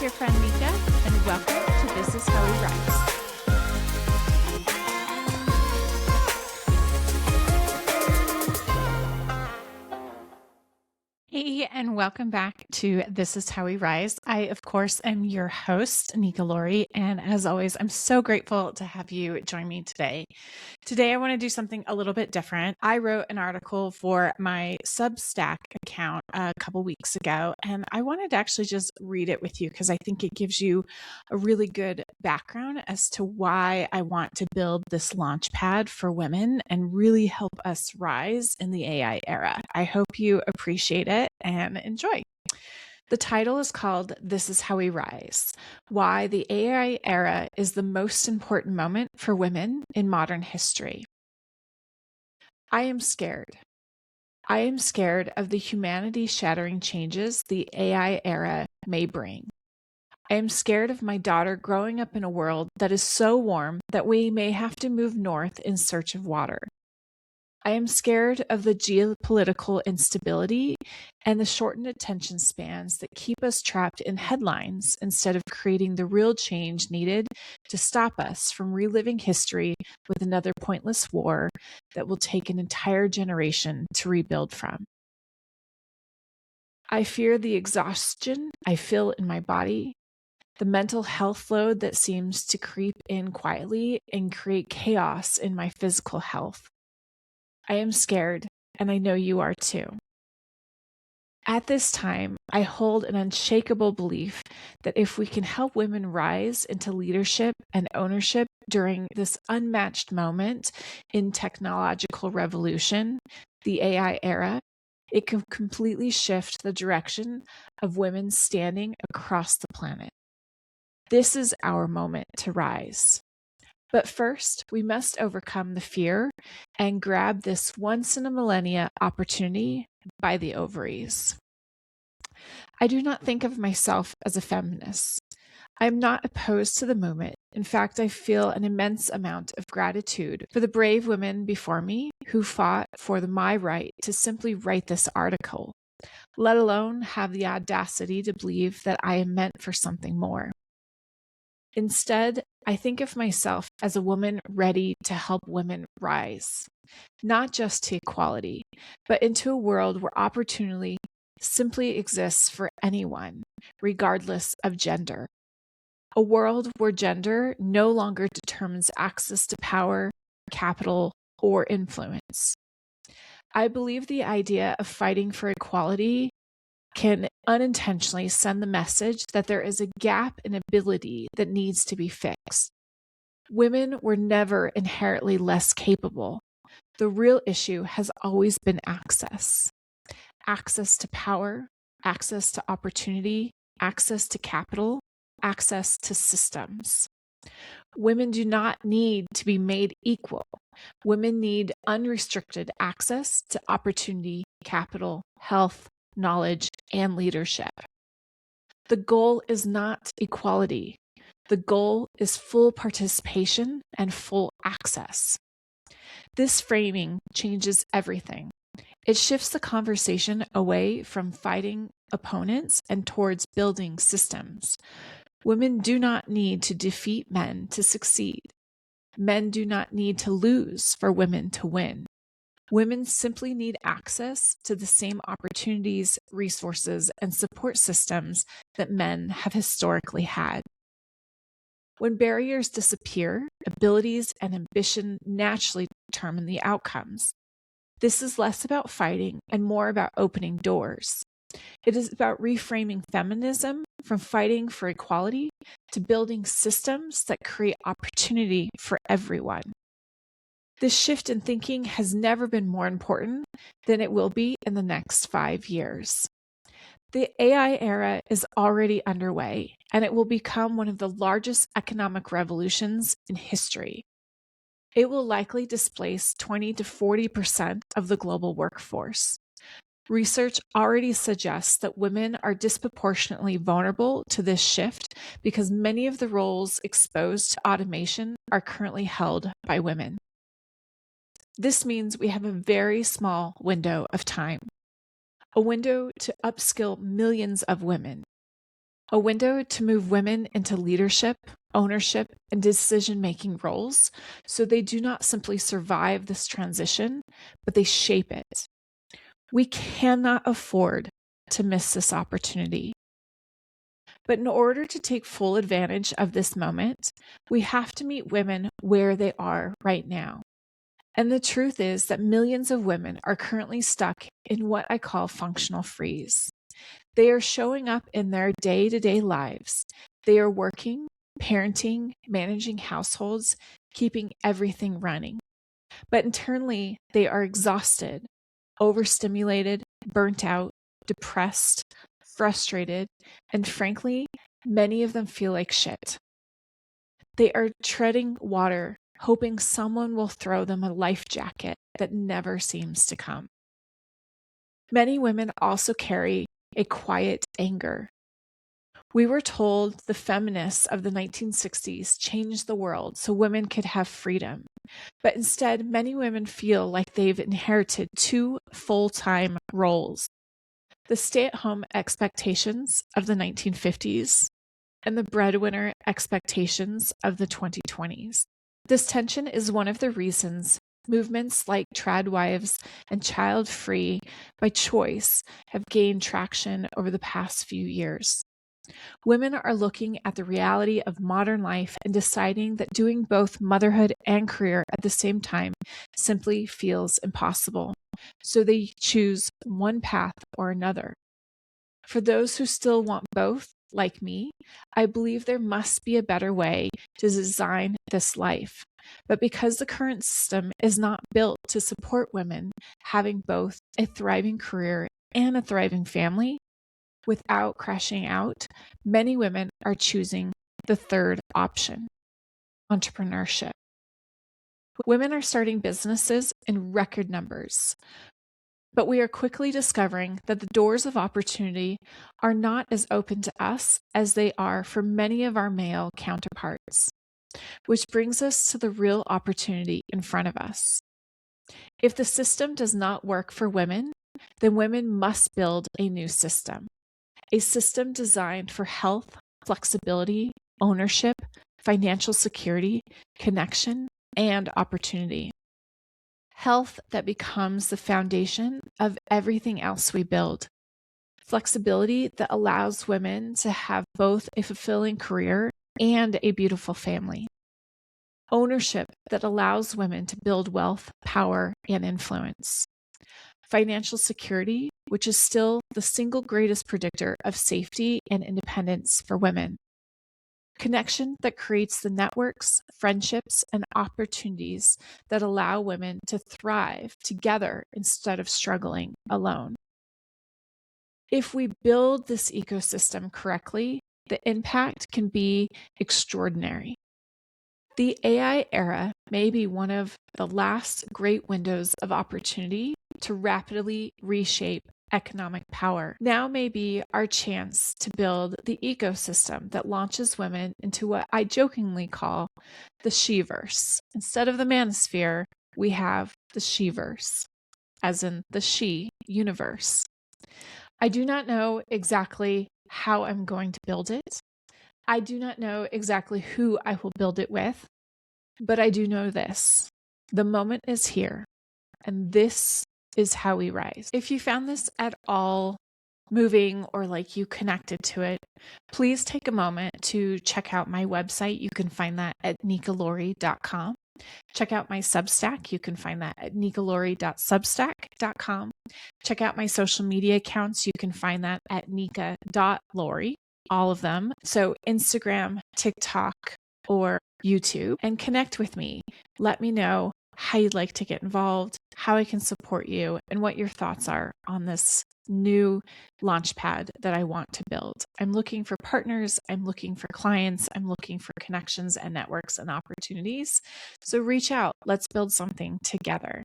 your friend Nika, and welcome to This Is How We Rise. Hey, and welcome back to This Is How We Rise. I, of course, am your host, Nika Lori, and as always, I'm so grateful to have you join me today. Today, I want to do something a little bit different. I wrote an article for my Substack account a couple weeks ago, and I wanted to actually just read it with you because I think it gives you a really good background as to why I want to build this launch pad for women and really help us rise in the AI era. I hope you appreciate it and enjoy. The title is called This Is How We Rise: Why the AI Era is the Most Important Moment for Women in Modern History. I am scared. I am scared of the humanity-shattering changes the AI era may bring. I am scared of my daughter growing up in a world that is so warm that we may have to move north in search of water. I am scared of the geopolitical instability and the shortened attention spans that keep us trapped in headlines instead of creating the real change needed to stop us from reliving history with another pointless war that will take an entire generation to rebuild from. I fear the exhaustion I feel in my body, the mental health load that seems to creep in quietly and create chaos in my physical health. I am scared, and I know you are too. At this time, I hold an unshakable belief that if we can help women rise into leadership and ownership during this unmatched moment in technological revolution, the AI era, it can completely shift the direction of women standing across the planet. This is our moment to rise. But first, we must overcome the fear and grab this once-in-a-millennia opportunity by the ovaries. I do not think of myself as a feminist. I am not opposed to the movement. In fact, I feel an immense amount of gratitude for the brave women before me who fought for my right to simply write this article, let alone have the audacity to believe that I am meant for something more. Instead, I think of myself as a woman ready to help women rise, not just to equality, but into a world where opportunity simply exists for anyone, regardless of gender. A world where gender no longer determines access to power, capital, or influence. I believe the idea of fighting for equality can unintentionally send the message that there is a gap in ability that needs to be fixed. Women were never inherently less capable. The real issue has always been access. Access to power, access to opportunity, access to capital, access to systems. Women do not need to be made equal. Women need unrestricted access to opportunity, capital, health, knowledge, and leadership. The goal is not equality. The goal is full participation and full access. This framing changes everything. It shifts the conversation away from fighting opponents and towards building systems. Women do not need to defeat men to succeed. Men do not need to lose for women to win. Women simply need access to the same opportunities, resources, and support systems that men have historically had. When barriers disappear, abilities and ambition naturally determine the outcomes. This is less about fighting and more about opening doors. It is about reframing feminism from fighting for equality to building systems that create opportunity for everyone. This shift in thinking has never been more important than it will be in the next 5 years. The AI era is already underway, and it will become one of the largest economic revolutions in history. It will likely displace 20 to 40% of the global workforce. Research already suggests that women are disproportionately vulnerable to this shift because many of the roles exposed to automation are currently held by women. This means we have a very small window of time, a window to upskill millions of women. a window to move women into leadership, ownership, and decision-making roles so they do not simply survive this transition, but they shape it. We cannot afford to miss this opportunity. But in order to take full advantage of this moment, we have to meet women where they are right now. And the truth is that millions of women are currently stuck in what I call functional freeze. They are showing up in their day-to-day lives. They are working, parenting, managing households, keeping everything running. But internally, they are exhausted, overstimulated, burnt out, depressed, frustrated, and frankly, many of them feel like shit. They are treading water, hoping someone will throw them a life jacket that never seems to come. Many women also carry a quiet anger. We were told the feminists of the 1960s changed the world so women could have freedom. But instead, many women feel like they've inherited two full-time roles: the stay-at-home expectations of the 1950s and the breadwinner expectations of the 2020s. This tension is one of the reasons movements like trad wives and child free by choice have gained traction over the past few years. Women are looking at the reality of modern life and deciding that doing both motherhood and career at the same time simply feels impossible. So they choose one path or another. For those who still want both, like me, I believe there must be a better way to design this life. But because the current system is not built to support women having both a thriving career and a thriving family, without crashing out, many women are choosing the third option: entrepreneurship. Women are starting businesses in record numbers, but we are quickly discovering that the doors of opportunity are not as open to us as they are for many of our male counterparts, which brings us to the real opportunity in front of us. If the system does not work for women, then women must build a new system. A system designed for health, flexibility, ownership, financial security, connection, and opportunity. Health that becomes the foundation of everything else we build. Flexibility that allows women to have both a fulfilling career and a beautiful family. Ownership that allows women to build wealth, power, and influence. Financial security, which is still the single greatest predictor of safety and independence for women. Connection that creates the networks, friendships, and opportunities that allow women to thrive together instead of struggling alone. If we build this ecosystem correctly, the impact can be extraordinary. The AI era may be one of the last great windows of opportunity to rapidly reshape economic power. Now may be our chance to build the ecosystem that launches women into what I jokingly call the she-verse. Instead of the manosphere, we have the she-verse, as in the she universe. I do not know exactly how I'm going to build it. I do not know exactly who I will build it with, but I do know this: the moment is here, and this is how we rise. If you found this at all moving or like you connected to it, please take a moment to check out my website. You can find that at nikalori.com. Check out my Substack. You can find that at nikalori.substack.com. Check out my social media accounts. You can find that at nika.lori, all of them. So Instagram, TikTok, or YouTube, and connect with me. Let me know how you'd like to get involved, how I can support you, and what your thoughts are on this new launchpad that I want to build. I'm looking for partners, I'm looking for clients, I'm looking for connections and networks and opportunities. So reach out, let's build something together.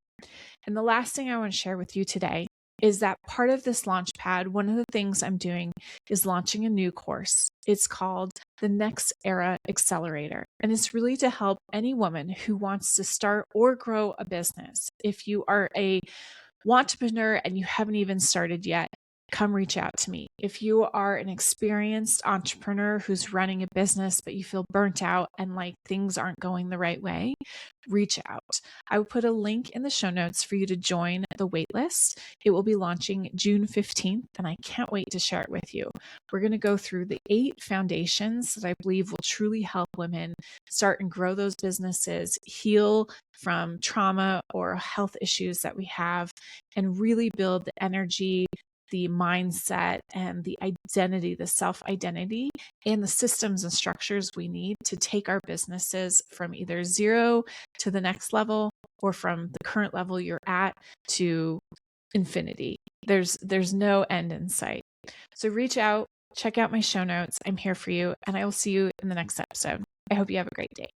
And the last thing I want to share with you today is that part of this launchpad, one of the things I'm doing is launching a new course. It's called the Next Era Accelerator, and it's really to help any woman who wants to start or grow a business. If you are a entrepreneur and you haven't even started yet, come reach out to me. If you are an experienced entrepreneur who's running a business, but you feel burnt out and like things aren't going the right way, reach out. I will put a link in the show notes for you to join the waitlist. It will be launching June 15th, and I can't wait to share it with you. We're going to go through the 8 foundations that I believe will truly help women start and grow those businesses, heal from trauma or health issues that we have, and really build the energy, the mindset, and the identity, the self-identity, and the systems and structures we need to take our businesses from either 0 to the next level, or from the current level you're at to infinity. There's no end in sight. So reach out, check out my show notes. I'm here for you, and I will see you in the next episode. I hope you have a great day.